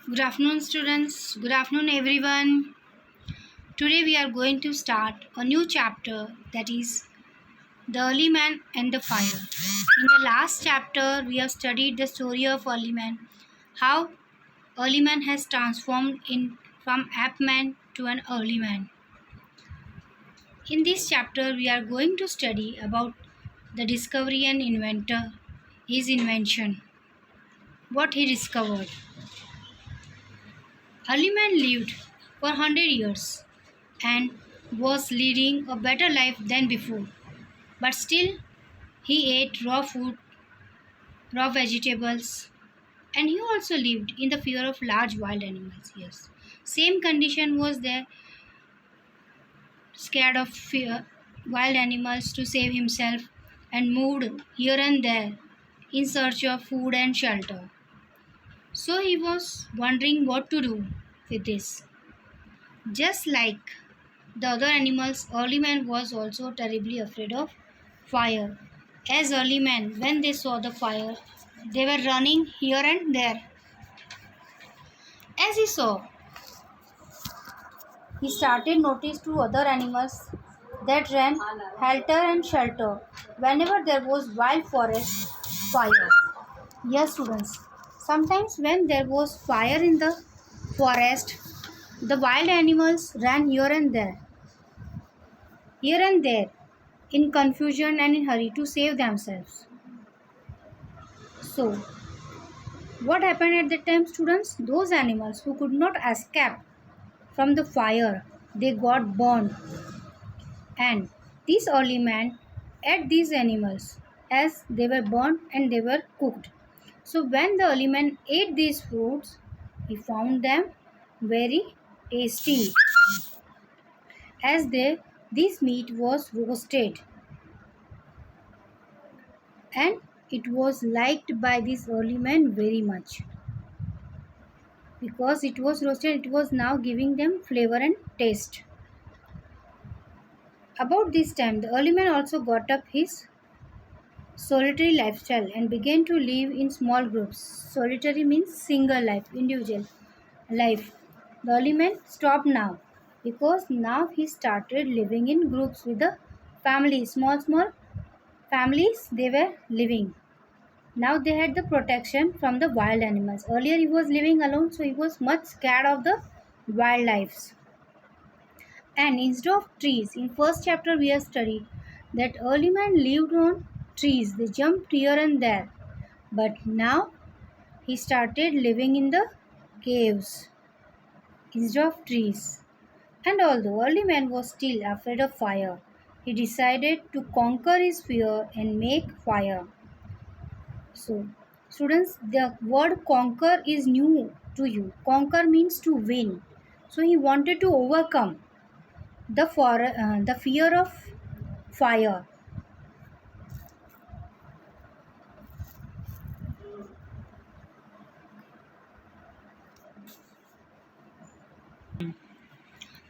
Good afternoon, students. Good afternoon, everyone. Today we are going to start a new chapter, that is the early man and the fire. In the last chapter, we have studied the story of early man, how early man has transformed from ape man to an early man. In this chapter, we are going to study about the discovery and inventor, his invention, what he discovered. Early man lived for 100 years and was leading a better life than before. But still, he ate raw food, raw vegetables, and he also lived in the fear of large wild animals. Yes, same condition was there, scared of fear, wild animals to save himself, and moved here and there in search of food and shelter. So he was wondering what to do with this. Just like the other animals, early man was also terribly afraid of fire. As early men, when they saw the fire, they were running here and there. As he saw, he started notice to other animals that ran helter and shelter whenever there was wild forest fire. Yes, students. Sometimes when there was fire in the forest, the wild animals ran here and there, in confusion and in hurry to save themselves. So, what happened at that time, students? Those animals who could not escape from the fire, they got burned. And these early man ate these animals as they were burned and they were cooked. So when the early man ate these foods, he found them very tasty as this meat was roasted and it was liked by this early man very much. Because it was roasted, it was now giving them flavor and taste. About this time, the early man also got up his solitary lifestyle and began to live in small groups. Solitary means single life, individual life. The early man stopped now because now he started living in groups with the family, small families they were living. Now they had the protection from the wild animals. Earlier he was living alone, so he was much scared of the wildlife. And instead of trees, in first chapter we have studied that early man lived on trees. They jumped here and there. But now he started living in the caves instead of trees. And although early man was still afraid of fire, he decided to conquer his fear and make fire. So, students, the word conquer is new to you. Conquer means to win. So he wanted to overcome the fear of fire.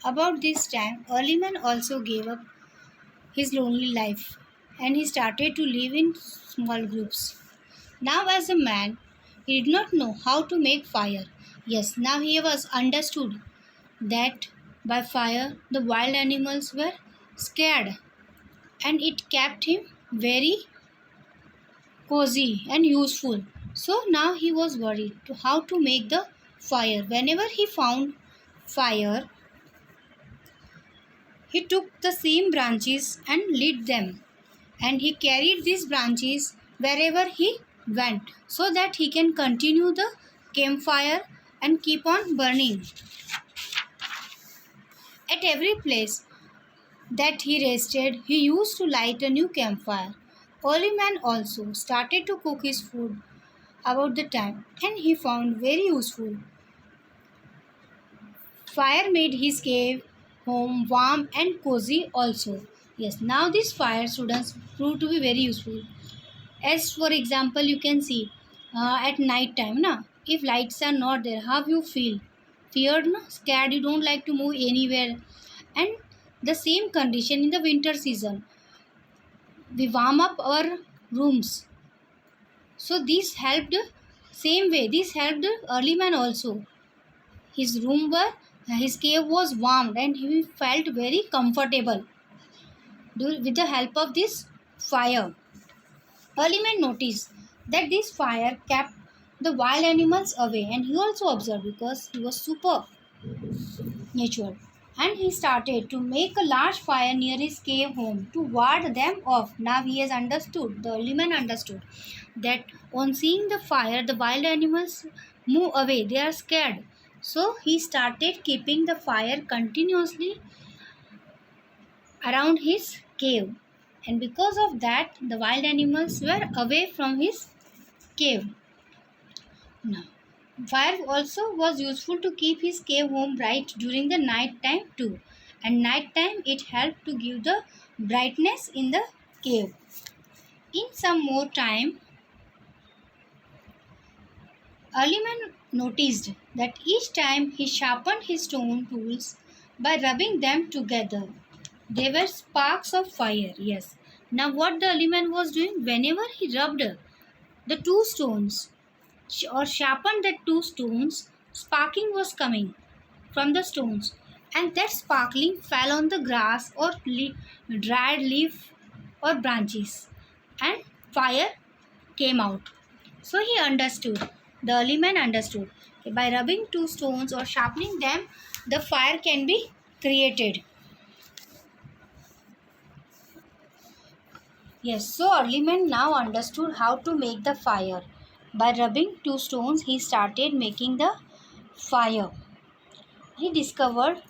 About this time, Earlyman also gave up his lonely life and he started to live in small groups. Now, as a man, he did not know how to make fire. Yes, now he was understood that by fire the wild animals were scared and it kept him very cozy and useful. So now he was worried to how to make the fire. Whenever he found fire, he took the same branches and lit them, and he carried these branches wherever he went so that he can continue the campfire and keep on burning. At every place that he rested, he used to light a new campfire. Early man also started to cook his food about the time and he found very useful. Fire made his cave home warm and cozy also. Yes, now these fire students proved to be very useful. As for example, you can see at night time, na, if lights are not there, how you feel? Feared, na? Scared, you don't like to move anywhere. And the same condition in the winter season. We warm up our rooms. So this helped same way. This helped early man also his room were his cave was warmed and he felt very comfortable with the help of this fire. Early man noticed that this fire kept the wild animals away, and he also observed because he was super natural. And he started to make a large fire near his cave home to ward them off. Now he has understood, the early man understood, that on seeing the fire, the wild animals move away, they are scared. So he started keeping the fire continuously around his cave, and because of that, the wild animals were away from his cave. Now, fire also was useful to keep his cave home bright during the night time too. And night time it helped to give the brightness in the cave. In some more time, early man noticed that each time he sharpened his stone tools by rubbing them together, they were sparks of fire. Yes. Now what the early man was doing, whenever he rubbed the two stones or sharpened the two stones, sparking was coming from the stones, and that sparkling fell on the grass or dried leaf or branches, and fire came out. So he understood, the early man understood, by rubbing two stones or sharpening them, the fire can be created. Yes, so early man now understood how to make the fire. By rubbing two stones, he started making the fire. He discovered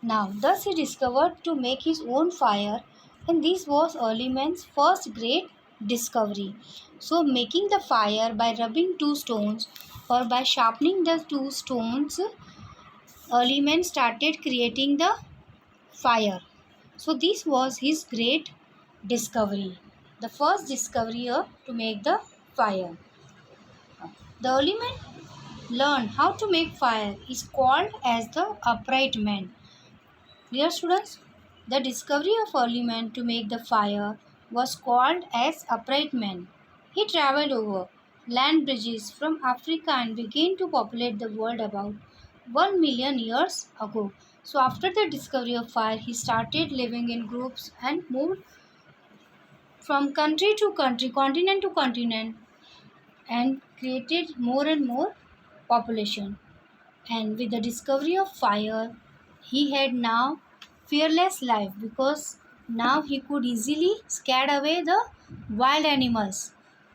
thus he discovered to make his own fire, and this was early man's first great discovery. So making the fire by rubbing two stones or by sharpening the two stones, early man started creating the fire. So this was his great discovery, the first discovery to make the fire. The early man learned how to make fire is called as the upright man. Dear students, the discovery of early man to make the fire was called as upright man. He traveled over land bridges from Africa and began to populate the world about 1 million years ago. So after the discovery of fire, he started living in groups and moved from country to country, continent to continent, and created more and more population. And with the discovery of fire, he had now fearless life, because now he could easily scare away the wild animals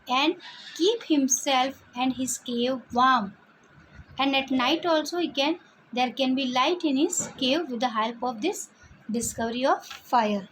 and keep himself and his cave warm. And at night also there can be light in his cave with the help of this discovery of fire.